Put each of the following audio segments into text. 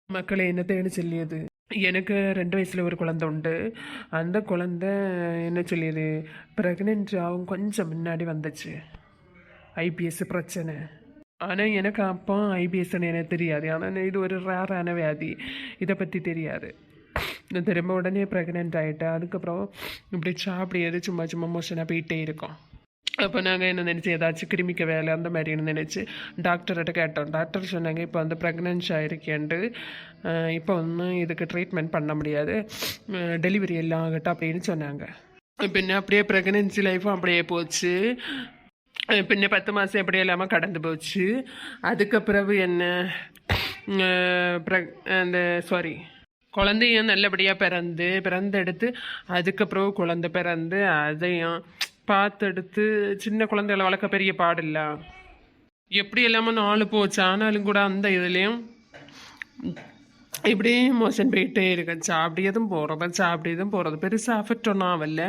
மக்களே என்னத்தேன்னு சொல்லியது. எனக்கு 2 வயசுல ஒரு குழந்தை உண்டு. அந்த குழந்தை என்ன சொல்லியது, ப்ரெக்னென்ட் ஆகும் கொஞ்சம் முன்னாடி வந்துச்சு ஐபிஎஸ் பிரச்சனை. ஆனால் எனக்கு அப்போ ஐபிஎஸ்ன்னு எனக்கு தெரியாது. ஆனால் இது ஒரு ரேரான வியாதி, இதை பற்றி தெரியாது. நான் திரும்ப உடனே ப்ரெக்னென்ட் ஆகிட்டேன். அதுக்கப்புறம் இப்படி சாப்பிடியது சும்மா சும்மா மோஷனாக போயிட்டே இருக்கோம். அப்போ நாங்கள் என்ன நினச்சி ஏதாச்சும் கிருமிக்க வேலை அந்த மாதிரின்னு நினச்சி டாக்டர்கிட்ட கேட்டோம். டாக்டர் சொன்னாங்க இப்போ வந்து ப்ரெக்னென்சி ஆகிருக்கேன்ட்டு, இப்போ ஒன்றும் இதுக்கு ட்ரீட்மெண்ட் பண்ண முடியாது, டெலிவரி எல்லாம் ஆகட்டும் அப்படின்னு சொன்னாங்க. பின்ன அப்படியே ப்ரெக்னென்சி லைஃப்பும் அப்படியே போச்சு. பின்ன 10 மாதம் எப்படி இல்லாமல் கடந்து போச்சு. அதுக்கப்புறம் என்ன அந்த குழந்தையும் நல்லபடியாக பிறந்தெடுத்து அதுக்கப்புறம் குழந்தை பிறந்து அதையும் பார்த்தெடுத்து சின்ன குழந்தைகளை வளர்க்க பெரிய பாடில்ல. எப்படி இல்லாமல் 4 போச்சு. ஆனாலும் கூட அந்த இதுலேயும் இப்படியே மோஷன் போயிட்டே இருக்கேன். சாப்பிடியதும் போகிறது பெருசாக அஃபெக்ட் ஒன்றும் ஆகல.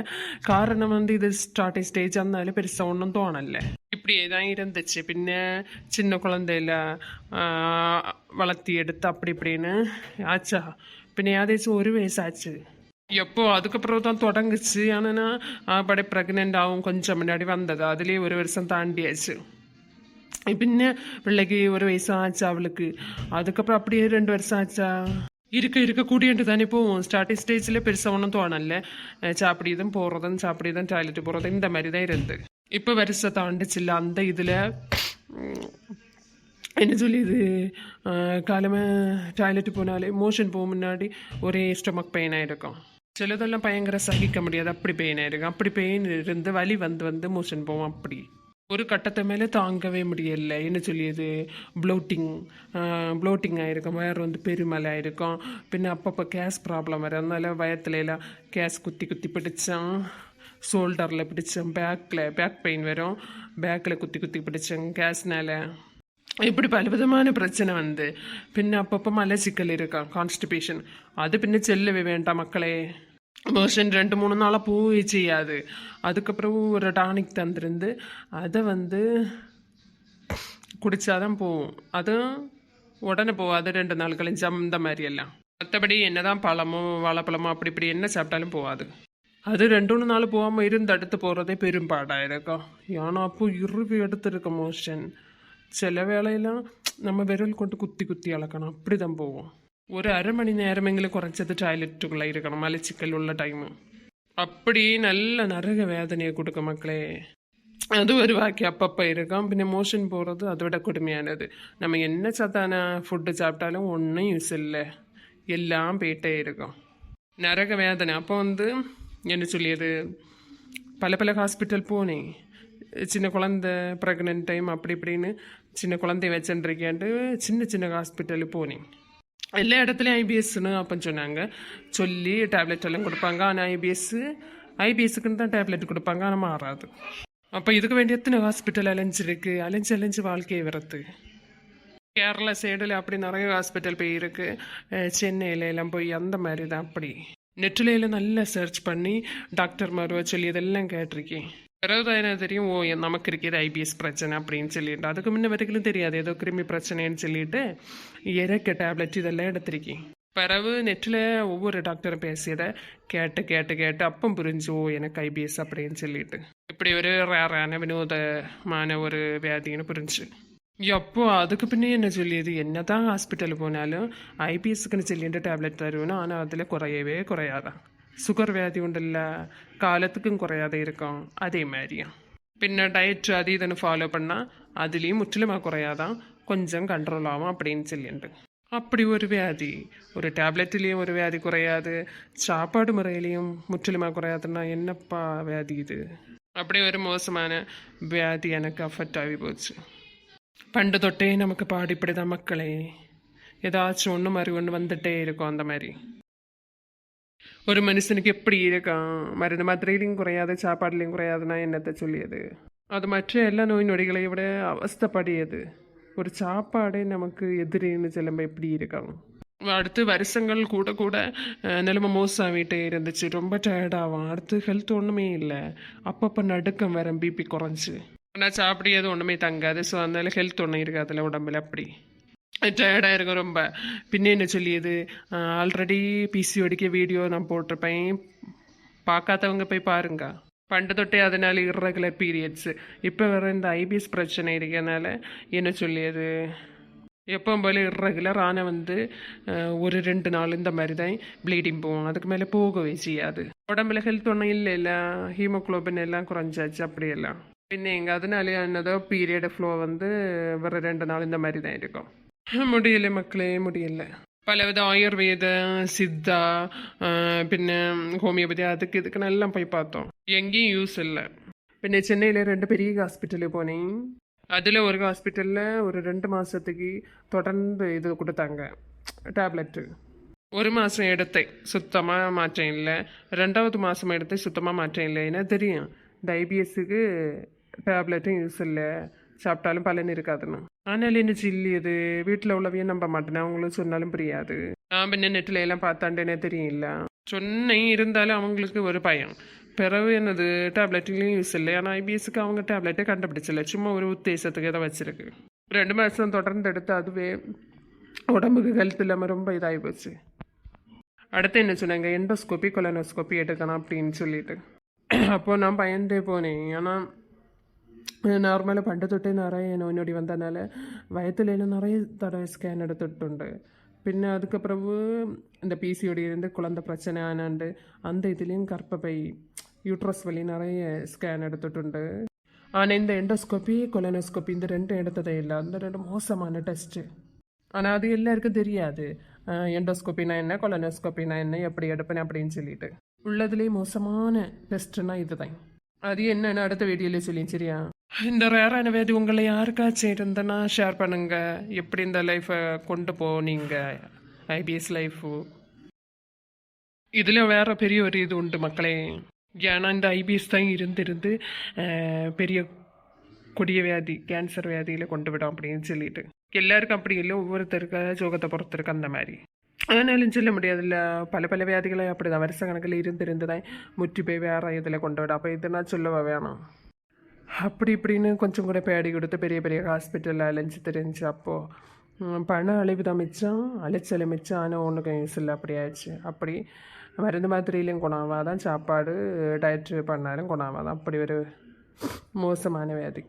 காரணம் வந்து இது ஸ்டார்டிங் ஸ்டேஜ் இருந்தாலும் பெருசாக ஒன்றும் தோணலை. இப்படியே தான் இருந்துச்சு. பின்ன சின்ன குழந்தையில வளர்த்தி எடுத்து அப்படி இப்படின்னு ஆச்சா. பின்ன ஏதாச்சும் 1 வயசு ஆச்சு. எப்போ அதுக்கப்புறம் தான் தொடங்குச்சு. ஆனால் படை ப்ரெக்னென்ட் ஆகும் கொஞ்சம் முன்னாடி வந்தது. அதுலேயே 1 வருஷம் தாண்டியாச்சு. பின்ன பிள்ளைக்கு 1 வயசு ஆச்சா அவளுக்கு. அதுக்கப்புறம் அப்படியே 2 வருஷம் ஆச்சா. இருக்க கூடியன்ட்டு தானே போவோம். ஸ்டார்டிங் ஸ்டேஜில் பெருசாக ஒன்றும் தோணல. சாப்பிடியதும் டாய்லெட்டு போகிறது இந்த மாதிரி தான் இருந்து. இப்போ வருஷம் தாண்டிச்சில்ல. அந்த இதில் என்ன சொல்லிது, காலமே டாய்லெட்டு போனாலே மோஷன் போக முன்னாடி ஒரே ஸ்டொமக் பெயினாக இருக்கும். சிலதெல்லாம் பயங்கர சகிக்க முடியாது, அப்படி பெயின் ஆயிருக்கும். அப்படி பெயின் இருந்து வலி வந்து மோஷன் போவோம். அப்படி ஒரு கட்டத்தை மேலே தாங்கவே முடியல. என்ன சொல்லியது, ப்ளோட்டிங் ஆகிருக்கும். வயர் வந்து பெருமலை ஆகிருக்கும். பின்ன அப்பப்போ கேஸ் ப்ராப்ளம் வரும். அதனால வயத்துல எல்லாம் கேஸ் குத்தி பிடிச்சான். ஷோல்டரில் பிடிச்சேன். பேக் பெயின் வரும். பேக்கில் குத்தி பிடிச்சேன் கேஸ்னால. இப்படி பலவிதமான பிரச்சனை வந்து பின்ன அப்பப்போ மலச்சிக்கல் இருக்கான், கான்ஸ்டிபேஷன். அது பின்ன செல்லவே வேண்டாம் மக்களே. மோஷன் 2-3 நாளாக போய் செய்யாது. அதுக்கப்புறம் ஒரு டானிக் தந்துருந்து அதை வந்து குடித்தாதான் போகும். அதுவும் உடனே போகாது, 2 நாள் கழிஞ்சு அந்த மாதிரி எல்லாம். மற்றபடி என்னதான் பழமோ வாழைப்பழமோ அப்படி இப்படி என்ன சாப்பிட்டாலும் போகாது. அது 2-3 நாள் போகாமல் இருந்து அடுத்து போகிறதே பெரும்பாடாக இருக்கும். ஏன்னா அப்போ இறுவி எடுத்துருக்க மோஷன். சில வேலையெல்லாம் நம்ம விரல் கொண்டு குத்தி அளக்கணும், அப்படி தான் போவோம். ஒரு 1/2 மணி நேரமெങ്കിലും குறைச்சது டாய்லெட்டுக்குள்ளே இருக்கணும், மலச்சிக்கல் உள்ள டைமு. அப்படி நல்ல நரக வேதனையை கொடுக்க மக்களே. அது ஒரு வாக்கி அப்பப்போ இருக்கும். பின்ன மோஷன் போகிறது அதை விட கொடுமையானது. நம்ம என்ன சத்தான ஃபுட்டு சாப்பிட்டாலும் ஒன்றும் யூஸ் இல்லை, எல்லாம் போயிட்டே இருக்கும். நரக வேதனை. அப்போ வந்து என்ன சொல்லியது, பல ஹாஸ்பிட்டல் போனேன். சின்ன குழந்தை ப்ரெக்னென்ட் டைம் அப்படி இப்படின்னு சின்ன குழந்தைய வச்சுருக்கேன்ட்டு சின்ன ஹாஸ்பிட்டலு போனேன். எல்லா இடத்துலையும் ஐபிஎஸ்ன்னு அப்போ சொன்னாங்க. சொல்லி டேப்லெட் எல்லாம் கொடுப்பாங்க. ஆனால் ஐபிஎஸ்க்குன்னு தான் டேப்லெட் கொடுப்பாங்க, ஆனால் மாறாது. அப்போ இதுக்கு வேண்டிய எத்தனை ஹாஸ்பிட்டல் அலைஞ்சு வாழ்க்கையை வரது. கேரளா சைடில் அப்படி நிறைய ஹாஸ்பிட்டல் போய் இருக்கு. சென்னையில எல்லாம் போய் அந்த மாதிரி தான். அப்படி நெட்டில் நல்லா சர்ச் பண்ணி டாக்டர் மாருவா சொல்லி இதெல்லாம் கேட்டிருக்கேன். பிறகுதான் என்ன தெரியும், நமக்கு இருக்கிறது ஐபிஎஸ் பிரச்சனை அப்படின்னு சொல்லிட்டு. அதுக்கு முன்ன வரைக்கும் தெரியாது, ஏதோ கிருமி பிரச்சனைன்னு சொல்லிட்டு இறக்க டேப்லெட் இதெல்லாம் எடுத்திருக்கேன். பிறகு நெட்டில் ஒவ்வொரு டாக்டரும் பேசியதை கேட்டு அப்போ புரிஞ்சு எனக்கு ஐபிஎஸ் அப்படின்னு சொல்லிட்டு. இப்படி ஒரு ரேரான வினோதமான ஒரு வியாதின்னு புரிஞ்சு. எப்போ அதுக்கு பின்னே என்ன சொல்லியது, என்ன தான் ஹாஸ்பிட்டல் போனாலும் ஐபிஎஸ்க்குன்னு சொல்லிட்டு டேப்லெட் தருவேணும். ஆனால் அதில் குறையாதான். சுகர் வியாதி உண்டுல்ல, காலத்துக்கும் குறையாத இருக்கும். அதே மாதிரியும் பின்ன டயட் அது இதுன்னு ஃபாலோ பண்ணால் அதுலேயும் முற்றிலுமாக குறையாதான், கொஞ்சம் கண்ட்ரோல் ஆகும் அப்படின்னு சொல்லிட்டு. அப்படி ஒரு வியாதி, ஒரு டேப்லெட்லேயும் ஒரு வியாதி குறையாது, சாப்பாடு முறையிலையும் முற்றிலுமாக குறையாதுன்னா என்னப்பா வியாதி இது. அப்படி ஒரு மோசமான வியாதி எனக்கு அஃபெக்ட் ஆகி போச்சு. பண்டு தொட்டே நமக்கு பாடிப்படி தான் மக்களே. ஏதாச்சும் ஒன்று வந்துட்டே இருக்கும். அந்த மாதிரி ஒரு மனுஷனுக்கு எப்படி இருக்கான், மருந்து மாத்திரையிலையும் குறையாது, சாப்பாடுலையும் குறையாதுன்னா என்னத்தை சொல்லியது. அது மற்ற எல்லா நோய் நொடிகளை விட அவஸ்தப்படியது. ஒரு சாப்பாடே நமக்கு எதிரின்னு சிலம்ப எப்படி இருக்காங்க. அடுத்து வருஷங்கள் கூட நிலைமை மோசமாகிட்டே இருந்துச்சு. ரொம்ப டயர்டாகும். அடுத்து ஹெல்த் ஒன்றுமே இல்லை. அப்பப்போ நடுக்கம் வேற, பிபி குறைஞ்சி. ஆனால் சாப்பிடியது ஒன்றுமே தங்காது. ஸோ அதனால ஹெல்த் ஒன்றும் இருக்காதுல்ல உடம்புல. அப்படி டயர்டாக இருக்கும் ரொம்ப. பின்ன என்ன சொல்லியது, ஆல்ரெடி பிசிஓடிக்கு வீடியோ நான் போட்டிருப்பேன், பார்க்காதவங்க போய் பாருங்க. பண்டு தொட்டே அதனால இர்ரெகுலர் பீரியட்ஸு. இப்போ வேறு இந்த ஐபிஎஸ் பிரச்சனை இருக்கனால என்ன சொல்லியது, எப்பவும் போல இர்ரெகுலர் ஆனால் வந்து ஒரு 2 நாள் இந்த மாதிரி தான் ப்ளீடிங் போகும், அதுக்கு மேலே போகவே செய்யாது. உடம்புல ஹெல்த் ஒன்றும் இல்லை இல்லை, ஹீமோக்ளோபின் எல்லாம் குறைஞ்சாச்சு அப்படியெல்லாம். பின்ன எங்க அதனால என்னதோ பீரியட் ஃப்ளோ வந்து வேறு 2 நாள் இந்த மாதிரி தான் இருக்கும். முடியல மக்களே, முடியல. പലവിധ ആയുർവേദ സിദ്ധ പിന്നെ ഹോമിയോപതി அதுக்கு இதுக்குன்னு எல்லாம் போய் பார்த்தோம், எங்கேயும் யூஸ் இல்லை. பின்ன சென்னையில் 2 பெரிய ஹாஸ்பிட்டலு போனேன். அதில் ஒரு ஹாஸ்பிட்டலில் ஒரு 2 மாதத்துக்கு தொடர்ந்து இது கொடுத்தாங்க டேப்லெட்டு. 1 மாதம் எடுத்தேன், சுத்தமாக மாற்றம் இல்லை. 2வது மாதம் எடுத்து சுத்தமாக மாற்றம் இல்லை. ஏன்னா தெரியும் இந்த ஐபிஎஸ்க்கு டேப்லெட்டும் யூஸ் இல்லை, சாப்பிட்டாலும் பலன் இருக்காதுன்னு. ஆனால் என்ன சில்லியது, வீட்டில் உள்ளவையும் நம்ப மாட்டேன், அவங்களுக்கு சொன்னாலும் புரியாது. நான் பின்ன நெட்டில் எல்லாம் பார்த்தாண்டேனே தெரியல, சொன்னேன். இருந்தாலும் அவங்களுக்கு ஒரு பயம். பிறகு என்னது டேப்லெட்லையும் யூஸ் இல்லை. ஆனால் ஐபிஎஸ்க்கு அவங்க டேப்லெட்டே கண்டுபிடிச்சில்ல, சும்மா ஒரு உத்தேசத்துக்கு இதை வச்சிருக்கு. 2 மாதம் தொடர்ந்து எடுத்து அதுவே உடம்புக்கு ஹெல்த் இல்லாமல் ரொம்ப இதாகி போச்சு. அடுத்து என்ன சொன்னாங்க, எண்டோஸ்கோப்பி கொலனோஸ்கோப்பி எடுக்கணும் அப்படின்னு சொல்லிட்டு. அப்போது நான் பயந்தே போனேன். ஆனால் நார்மலாக പണ്ട് തൊട്ടേ நிறைய நோய் வந்ததுனால வயத்துலேயும் நிறைய தடவை ஸ்கேன் எடுத்துട്ടുണ്ട്. പിന്നെ அதுக்கப்புறவு இந்த பிசிஓடி இருந்து குழந்தை பிரச்சனை ஆனாண்டு அந்த இதுலேயும் கர்ப்பப்பை யூட்ரஸ் வழி நிறைய ஸ்கேன் எடுத்துട്ടുണ്ട്. ஆனால் இந்த எண்டோஸ்கோப்பி கொலனோஸ்கோப்பி இந்த 2 எடுத்ததே இல்லை. அந்த 2 மோசமான டெஸ்ட்டு. ஆனால் அது எல்லாருக்கும் தெரியாது, எண்டோஸ்கோப்பினா என்ன கொலனோஸ்கோப்பினா என்ன எப்படி எடுப்பேன் அப்படின்னு சொல்லிட்டு. உள்ளதுலேயே மோசமான டெஸ்ட்டுனா இதுதான். அது என்னன்னு அடுத்த வீடியோல சொல்லி சரியா. இந்த ரேரான வேதி உங்களை யாருக்காச்சும் இருந்தனா ஷேர் பண்ணுங்க, எப்படி இந்த லைஃப்பை கொண்டு போனீங்க ஐபிஎஸ் லைஃபு. இதில் வேற பெரிய ஒரு இது உண்டு மக்களே. ஏன்னா இந்த ஐபிஎஸ் தான் இருந்து பெரிய கொடிய வியாதி, கேன்சர் வியாதியில் கொண்டு விடும் அப்படின்னு சொல்லிட்டு. எல்லாருக்கும் அப்படி இல்லை, ஒவ்வொருத்தருக்கு ஜோகத்தை பொறுத்திருக்கு அந்த மாதிரி. அதனாலும் சொல்ல முடியாதுல்ல, பல பல வியாதிகளை அப்படி தான் வருஷ கணக்கில் இருந்து தான் முற்றி போய் வேற இதில் கொண்டு விடும். அப்போ இதுனா சொல்லவா வேணும். அப்படி இப்படின்னு கொஞ்சம் கூட பேடி கொடுத்து பெரிய பெரிய ஹாஸ்பிட்டலில் அலைஞ்சு தெரிஞ்சு அப்போது பண அழிவு தான் மிச்சம், அலைச்சல் மிச்சம். ஆனால் ஒன்றுக்கும் யூஸ் இல்லை, அப்படி ஆயிடுச்சு. அப்படி மருந்து மாத்திரையிலையும் குணமாவாதான், சாப்பாடு டயட் பண்ணாலும் குணமாவாதான். அப்படி ஒரு மோசமான வியாதி.